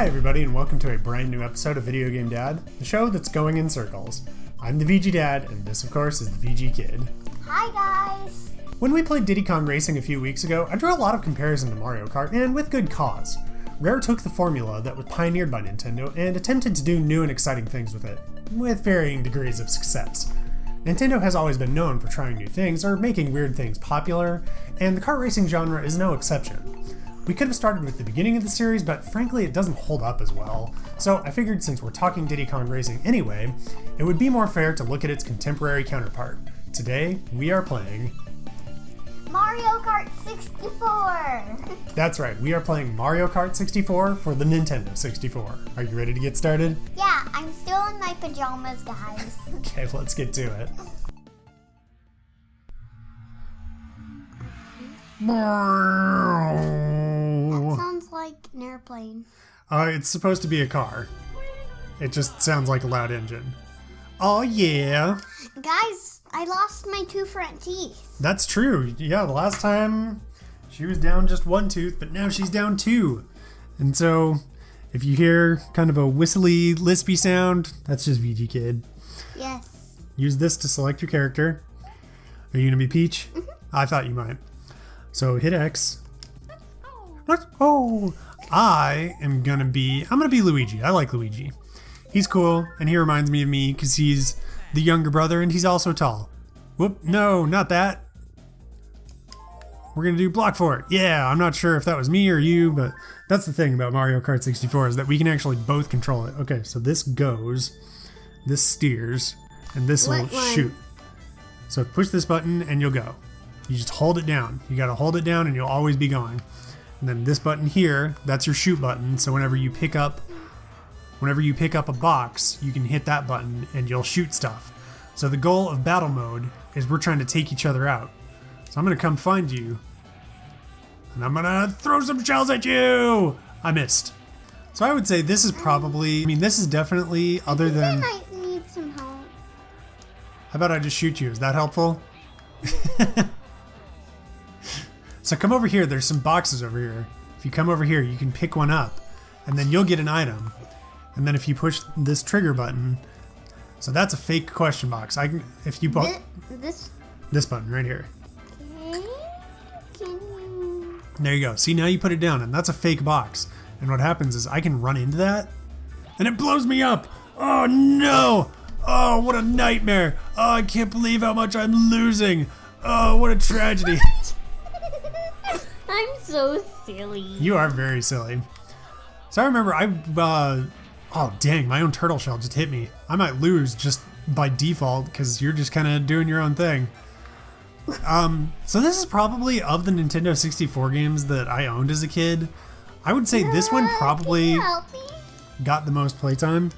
Hi everybody and welcome to a brand new episode of Video Game Dad, the show that's going in circles. I'm the VG Dad, and this of course is the VG Kid. Hi guys! When we played Diddy Kong Racing a few weeks ago, I drew a lot of comparison to Mario Kart, and with good cause. Rare took the formula that was pioneered by Nintendo and attempted to do new and exciting things with it, with varying degrees of success. Nintendo has always been known for trying new things or making weird things popular, and the kart racing genre is no exception. We could have started with the beginning of the series, but frankly it doesn't hold up as well, so I figured since we're talking Diddy Kong Racing anyway, it would be more fair to look at its contemporary counterpart. Today, we are playing Mario Kart 64! That's right, we are playing Mario Kart 64 for the Nintendo 64. Are you ready to get started? Yeah, I'm still in my pajamas, guys. Okay, let's get to it. That sounds like an airplane. It's supposed to be a car. It just sounds like a loud engine. Oh yeah! Guys, I lost my two front teeth. That's true. Yeah, the last time she was down just one tooth, but now she's down two. And so, if you hear kind of a whistly, lispy sound, that's just VG Kid. Yes. Use this to select your character. Are you gonna be Peach? Mm-hmm. I thought you might. So hit X. Oh, I'm gonna be Luigi. I like Luigi. He's cool, and he reminds me of me because he's the younger brother and he's also tall. Whoop, no, not that. We're gonna do block for it. Yeah, I'm not sure if that was me or you, but that's the thing about Mario Kart 64 is that we can actually both control it. Okay, so this goes, this steers, and this will shoot. So push this button and you'll go. You just hold it down. You gotta hold it down and you'll always be going. And then this button here, that's your shoot button. So whenever you pick up a box, you can hit that button and you'll shoot stuff. So the goal of battle mode is we're trying to take each other out. So I'm gonna come find you and I'm gonna throw some shells at you. I missed. So I would say this is probably, this is definitely other than. I might need some help. How about I just shoot you? Is that helpful? So come over here, there's some boxes over here. If you come over here, you can pick one up, and then you'll get an item. And then if you push this trigger button, so that's a fake question box. If you this button right here. There you go. See, now you put it down, and that's a fake box. And what happens is I can run into that, and it blows me up. Oh no! Oh, what a nightmare! Oh, I can't believe how much I'm losing. Oh, what a tragedy. I'm so silly. You are very silly. So I remember oh dang, my own turtle shell just hit me. I might lose just by default because you're just kind of doing your own thing. So this is probably of the Nintendo 64 games that I owned as a kid. I would say this one probably got the most playtime.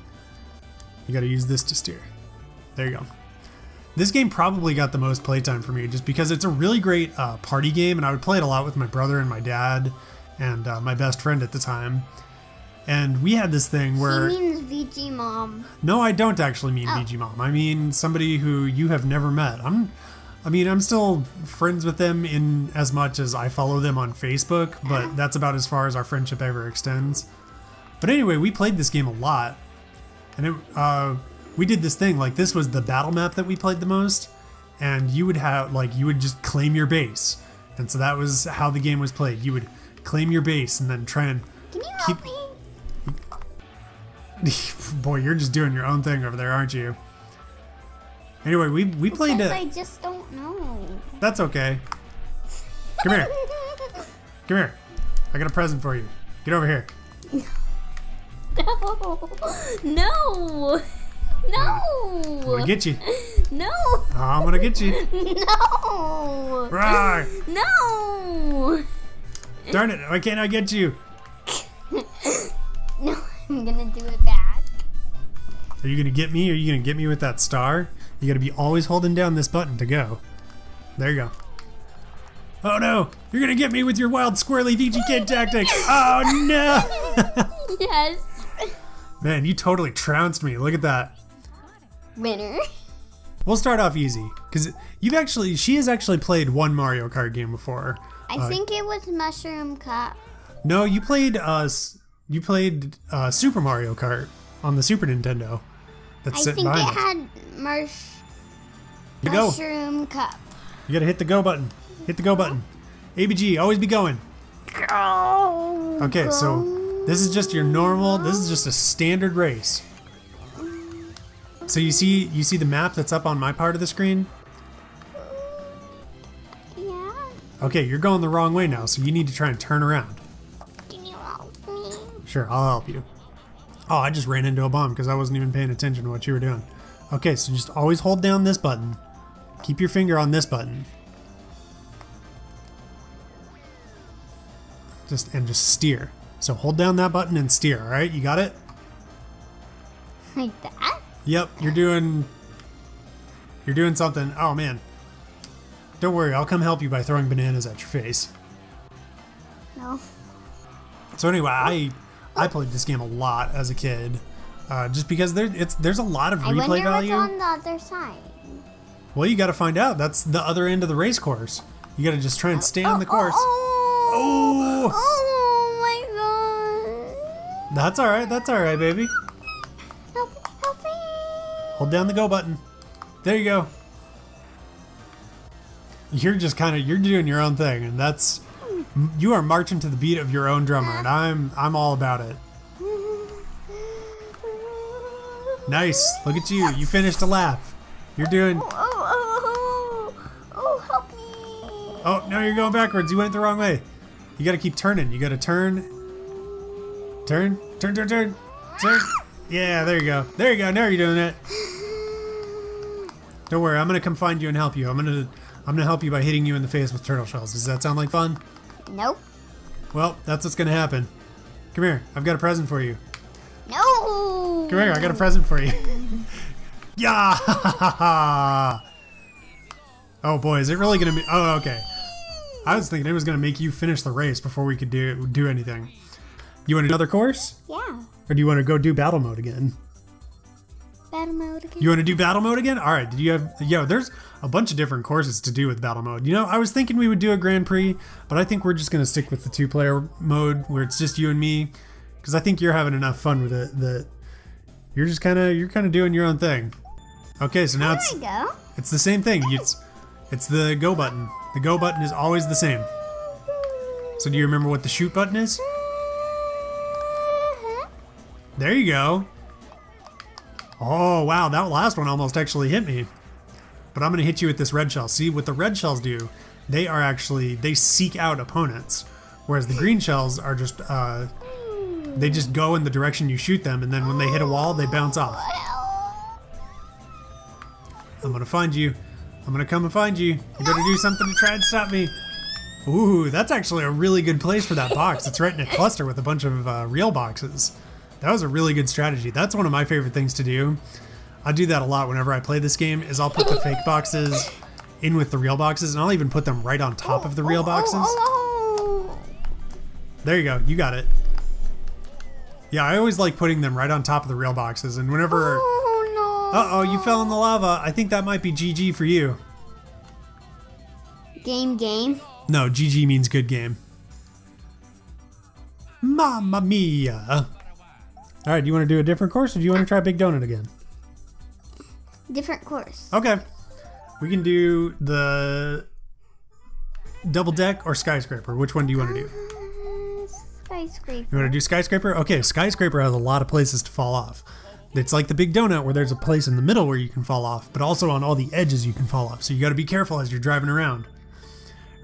You gotta use this to steer. There you go. This game probably got the most playtime for me just because it's a really great party game, and I would play it a lot with my brother and my dad and my best friend at the time. And we had this thing where... He means VG Mom. No, I don't actually mean VG Mom. I mean somebody who you have never met. I'm still friends with them in as much as I follow them on Facebook, but that's about as far as our friendship ever extends. But anyway, we played this game a lot, and we did this thing, like this was the battle map that we played the most, and you would just claim your base. And so that was how the game was played. You would claim your base and then try and Can you help me? Boy, you're just doing your own thing over there, aren't you? Anyway, we played it. I just don't know. That's okay. Come here. Come here. I got a present for you. Get over here. No. No! I'm gonna get you. No! I'm gonna get you. No! Right. No! Darn it, why can't I get you? No, I'm gonna do it back. Are you gonna get me, or are you gonna get me with that star? You gotta be always holding down this button to go. There you go. Oh no! You're gonna get me with your wild squirrely VG Kid tactics! Oh no! Yes. Man, you totally trounced me. Look at that. Winner. We'll start off easy, because she has actually played one Mario Kart game before. I think it was Mushroom Cup. No, you played You played Super Mario Kart on the Super Nintendo. That's I sitting think it behind had Go. mushroom cup. You gotta hit the go button. Hit the go button. ABG, always be going. Go. Okay, so this is just your normal, this is just a standard race. So you see the map that's up on my part of the screen? Yeah. Okay, you're going the wrong way now, so you need to try and turn around. Can you help me? Sure, I'll help you. Oh, I just ran into a bomb because I wasn't even paying attention to what you were doing. Okay, so just always hold down this button. Keep your finger on this button. Just steer. So hold down that button and steer, alright? You got it? Like that? Yep, you're doing something. Oh man. Don't worry, I'll come help you by throwing bananas at your face. No. So anyway, I played this game a lot as a kid. Just because there's a lot of replay value. I wonder what's on the other side. Well, you gotta find out. That's the other end of the race course. You gotta just try and stay on the course. Oh! Oh my god. That's alright, baby. Help me. Hold down the go button. There you go. You're doing your own thing, and you are marching to the beat of your own drummer, and I'm all about it. Nice. Look at you. You finished a lap. You're doing... Oh, help me. Oh, no, you're going backwards. You went the wrong way. You gotta keep turning. You gotta turn. Turn. Yeah, there you go. There you go. Now you're doing it. Don't worry. I'm gonna come find you and help you. I'm gonna help you by hitting you in the face with turtle shells. Does that sound like fun? Nope. Well, that's what's gonna happen. Come here. I've got a present for you. No. Come here. I got a present for you. Yeah. Oh boy, is it really gonna be? Oh, okay. I was thinking it was gonna make you finish the race before we could do anything. You want another course? Yeah. Or do you want to go do battle mode again? Battle mode again. You want to do battle mode again? All right. Did you have? Yo, there's a bunch of different courses to do with battle mode. You know, I was thinking we would do a Grand Prix, but I think we're just gonna stick with the 2-player mode where it's just you and me, because I think you're having enough fun with it that you're kind of doing your own thing. Okay, so now There we go. it's the same thing. It's the go button. The go button is always the same. So do you remember what the shoot button is? There you go. Oh, wow, that last one almost actually hit me. But I'm going to hit you with this red shell. See, what the red shells do, they seek out opponents. Whereas the green shells are just, they just go in the direction you shoot them, and then when they hit a wall, they bounce off. I'm going to find you. I'm going to come and find you. You better do something to try and stop me. Ooh, that's actually a really good place for that box. It's right in a cluster with a bunch of real boxes. That was a really good strategy. That's one of my favorite things to do. I do that a lot whenever I play this game, is I'll put the fake boxes in with the real boxes, and I'll even put them right on top of the real boxes. There you go. You got it. Yeah, I always like putting them right on top of the real boxes, and whenever... Uh-oh, you fell in the lava. I think that might be GG for you. Game. No, GG means good game. Mamma mia. All right, do you want to do a different course, or do you want to try Big Donut again? Different course. Okay. We can do the double deck or skyscraper. Which one do you want to do? Skyscraper. You want to do skyscraper? Okay, skyscraper has a lot of places to fall off. It's like the Big Donut where there's a place in the middle where you can fall off, but also on all the edges you can fall off. So you got to be careful as you're driving around.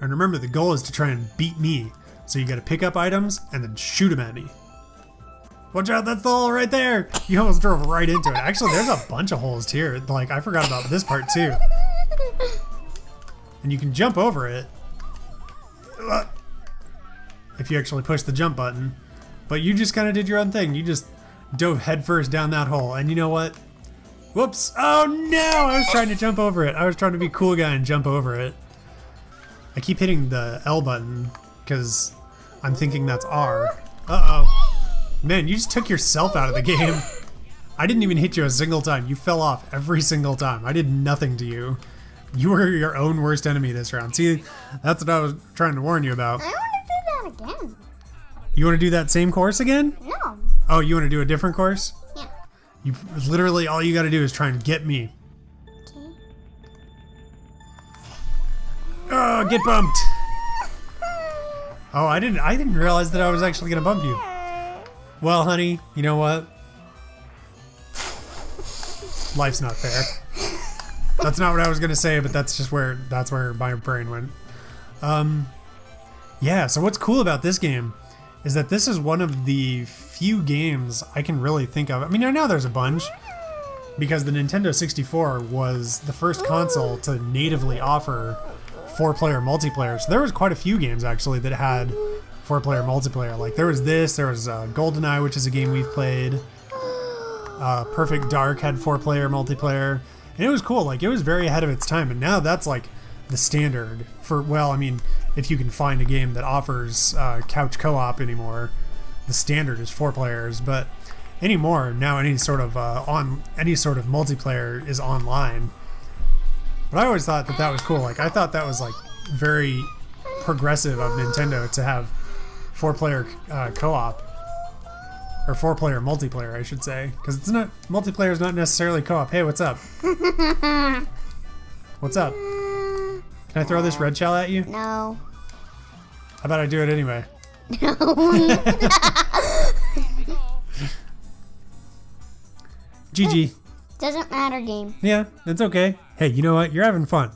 And remember, the goal is to try and beat me. So you got to pick up items and then shoot them at me. Watch out, that's the hole right there. You almost drove right into it. Actually, there's a bunch of holes here. Like, I forgot about this part too. And you can jump over it if you actually push the jump button. But you just kind of did your own thing. You just dove headfirst down that hole. And you know what? Whoops. Oh no, I was trying to jump over it. I was trying to be a cool guy and jump over it. I keep hitting the L button because I'm thinking that's R. Uh-oh. Man, you just took yourself out of the game. I didn't even hit you a single time. You fell off every single time. I did nothing to you. You were your own worst enemy this round. See, that's what I was trying to warn you about. I want to do that again. You want to do that same course again? No. Oh, you want to do a different course? Yeah. You literally all you got to do is try and get me. Okay. Oh, get bumped. Oh, I didn't realize that I was actually gonna bump you. Well, honey, you know what? Life's not fair. That's not what I was gonna say, but that's where my brain went. Yeah, so what's cool about this game is that this is one of the few games I can really think of. I mean, I know there's a bunch, because the Nintendo 64 was the first console to natively offer 4-player multiplayer. So there was quite a few games actually that had 4-player multiplayer. Like there was GoldenEye, which is a game we've played. Perfect Dark had 4-player multiplayer, and it was cool. Like it was very ahead of its time, and now that's like the standard for, well, I mean, if you can find a game that offers couch co-op anymore, the standard is 4 players. But anymore, now any sort of multiplayer is online. But I always thought that was cool. Like I thought that was like very progressive of Nintendo to have 4-player co-op, or 4-player multiplayer, I should say, because it's not, multiplayer is not necessarily co-op. Hey, what's up? What's up? Can I throw this red shell at you? No. How about I do it anyway? No. GG. Doesn't matter, game. Yeah, it's okay. Hey, you know what? You're having fun.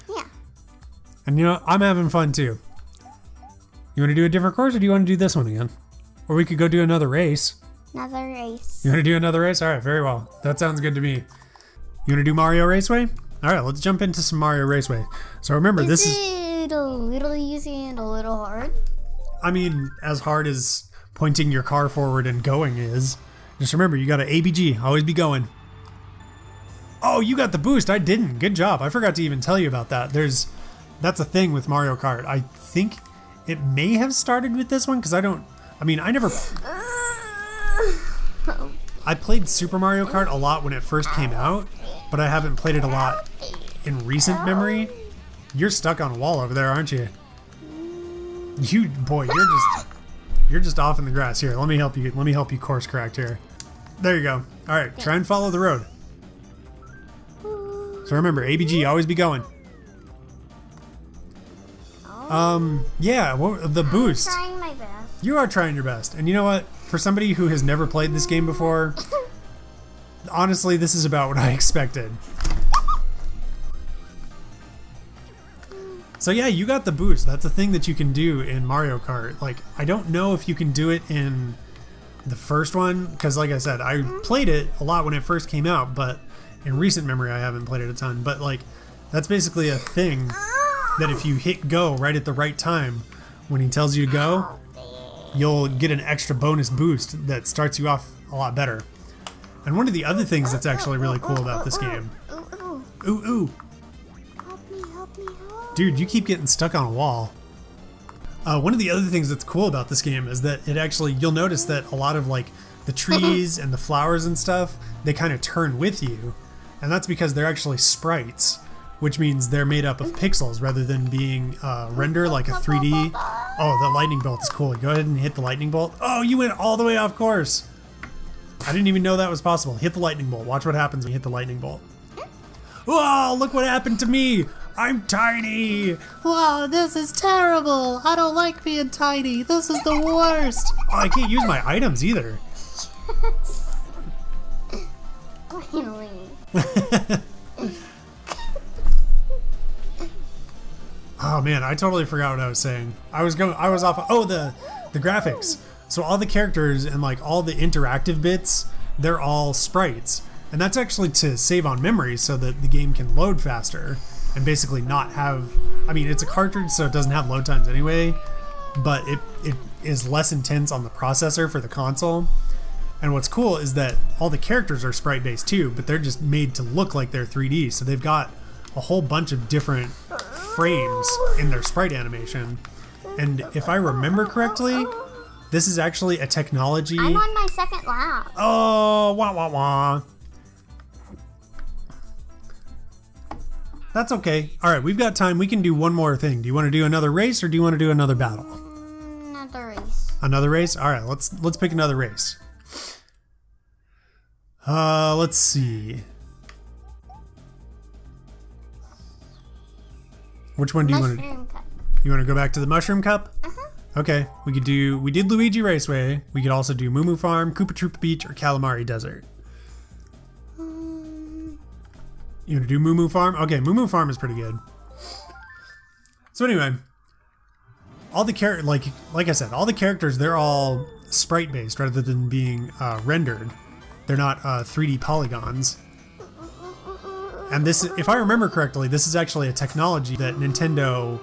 Yeah. And you know, I'm having fun too. You want to do a different course, or do you want to do this one again? Or we could go do another race. Another race. You want to do another race? All right, very well. That sounds good to me. You want to do Mario Raceway? All right, let's jump into some Mario Raceway. So remember, this is a little easy and a little hard? I mean, as hard as pointing your car forward and going is. Just remember, you got to ABG, always be going. Oh, you got the boost. I didn't. Good job. I forgot to even tell you about that. That's a thing with Mario Kart. I think it may have started with this one, because I never... I played Super Mario Kart a lot when it first came out, but I haven't played it a lot in recent memory. You're stuck on a wall over there, aren't you? You're just off in the grass. Here, let me help you. Let me help you course correct here. There you go. All right, try and follow the road. So remember, ABG, always be going. Yeah, the boost. I'm trying my best. You are trying your best. And you know what? For somebody who has never played this game before, honestly, this is about what I expected. So yeah, you got the boost. That's a thing that you can do in Mario Kart. Like, I don't know if you can do it in the first one, because like I said, I played it a lot when it first came out, but in recent memory, I haven't played it a ton. But like, that's basically a thing that if you hit go right at the right time, when he tells you to go, you'll get an extra bonus boost that starts you off a lot better. And one of the other things that's actually really cool about this game... Ooh. Help me. Dude, you keep getting stuck on a wall. One of the other things that's cool about this game is that you'll notice that a lot of like the trees and the flowers and stuff, they kind of turn with you. And that's because they're actually sprites, which means they're made up of pixels rather than being render like a 3D. Oh, the lightning bolt is cool. Go ahead and hit the lightning bolt. Oh, you went all the way off course. I didn't even know that was possible. Hit the lightning bolt. Watch what happens when you hit the lightning bolt. Oh, look what happened to me. I'm tiny. Wow, this is terrible. I don't like being tiny. This is the worst. Oh, I can't use my items either. Finally. Oh man, I totally forgot what I was saying. I was off. Oh, the graphics. So all the characters and like all the interactive bits, they're all sprites. And that's actually to save on memory so that the game can load faster and basically not have, I mean, it's a cartridge, so it doesn't have load times anyway, but it is less intense on the processor for the console. And what's cool is that all the characters are sprite based too, but they're just made to look like they're 3D. So they've got a whole bunch of different frames in their sprite animation. And if I remember correctly, this is actually a technology. I'm on my second lap. Oh, wah. That's okay. All right, we've got time. We can do one more thing. Do you want to do another race, or do you want to do another battle? Another race. Another race? All right, let's pick another race. Let's see. Which one do you want to do? Mushroom cup. You want to go back to the Mushroom Cup? Uh-huh. Okay, we did Luigi Raceway. We could also do Moo Moo Farm, Koopa Troopa Beach, or Calamari Desert. You want to do Moo Moo Farm? Okay, Moo Moo Farm is pretty good. So anyway, all the like I said, all the characters, they're all sprite based rather than being rendered. They're not 3D polygons. And this, if I remember correctly, this is actually a technology that Nintendo,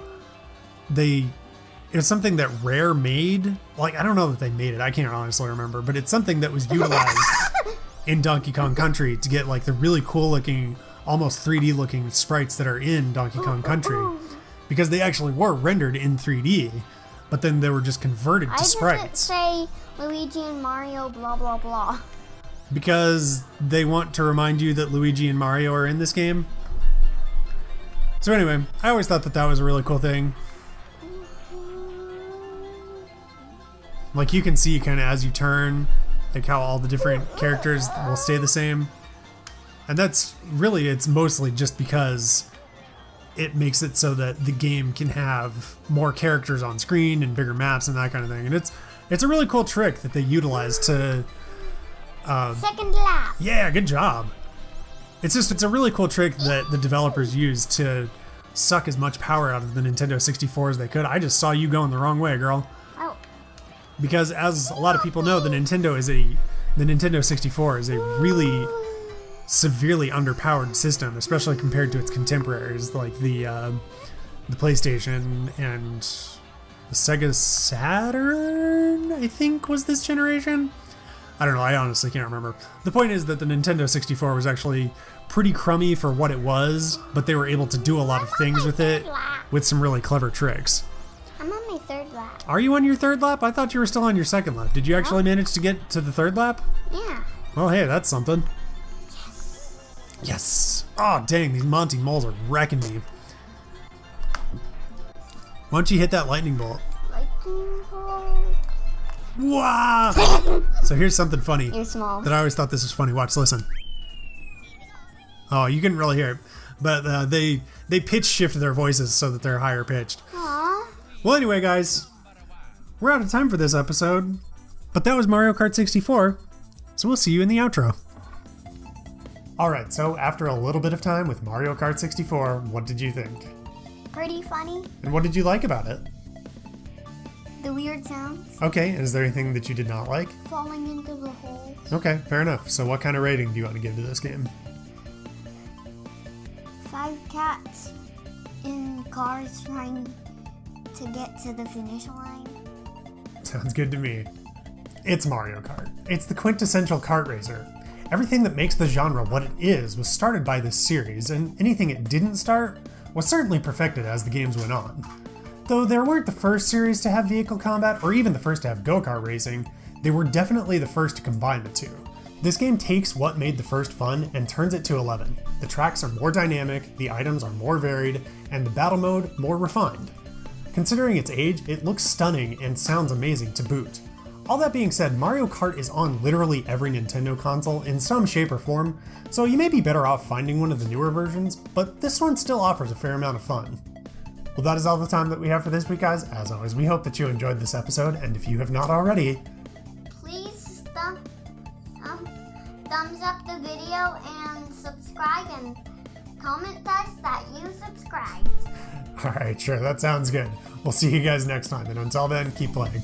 it's something that Rare made. Like, I don't know that they made it. I can't honestly remember, but it's something that was utilized in Donkey Kong Country to get like the really cool looking, almost 3D looking sprites that are in Donkey Kong Country, because they actually were rendered in 3D, but then they were just converted to sprites. Why does it say Luigi and Mario blah blah blah? Because they want to remind you that Luigi and Mario are in this game. So anyway, I always thought that was a really cool thing. Like, you can see kind of as you turn, like how all the different characters will stay the same. And that's really, it's mostly just because it makes it so that the game can have more characters on screen and bigger maps and that kind of thing. And it's a really cool trick that they utilize to... Second lap. Yeah, good job. It's a really cool trick that the developers used to suck as much power out of the Nintendo 64 as they could. I just saw you going the wrong way, girl. Oh. Because as a lot of people know, the Nintendo 64 is a really severely underpowered system, especially compared to its contemporaries like the PlayStation and the Sega Saturn, I think, was this generation. I don't know, I honestly can't remember. The point is that the Nintendo 64 was actually pretty crummy for what it was, but they were able to do a lot of things with it with some really clever tricks. I'm on my third lap. Are you on your third lap? I thought you were still on your second lap. Did you actually manage to get to the third lap? Yeah. Well, hey, that's something. Yes. Oh, dang, these Monty moles are wrecking me. Why don't you hit that lightning bolt? Lightning bolt. Wow! So here's something funny. You're small. That I always thought this was funny. Watch, listen. Oh, you couldn't really hear it. But they pitch shift their voices so that they're higher pitched. Aww. Well, anyway, guys, we're out of time for this episode. But that was Mario Kart 64. So we'll see you in the outro. Alright, so after a little bit of time with Mario Kart 64, what did you think? Pretty funny. And what did you like about it? The weird sounds. Okay, is there anything that you did not like? Falling into the hole. Okay, fair enough. So what kind of rating do you want to give to this game? 5 cats in cars trying to get to the finish line. Sounds good to me. It's Mario Kart. It's the quintessential kart racer. Everything that makes the genre what it is was started by this series, and anything it didn't start was certainly perfected as the games went on. Though they weren't the first series to have vehicle combat, or even the first to have go-kart racing, they were definitely the first to combine the two. This game takes what made the first fun and turns it to 11. The tracks are more dynamic, the items are more varied, and the battle mode more refined. Considering its age, it looks stunning and sounds amazing to boot. All that being said, Mario Kart is on literally every Nintendo console in some shape or form, so you may be better off finding one of the newer versions, but this one still offers a fair amount of fun. Well, that is all the time that we have for this week, guys. As always, we hope that you enjoyed this episode, and if you have not already, Please thumbs up the video and subscribe and comment us that you subscribed. alright, sure, that sounds good. We'll see you guys next time, and until then, keep playing.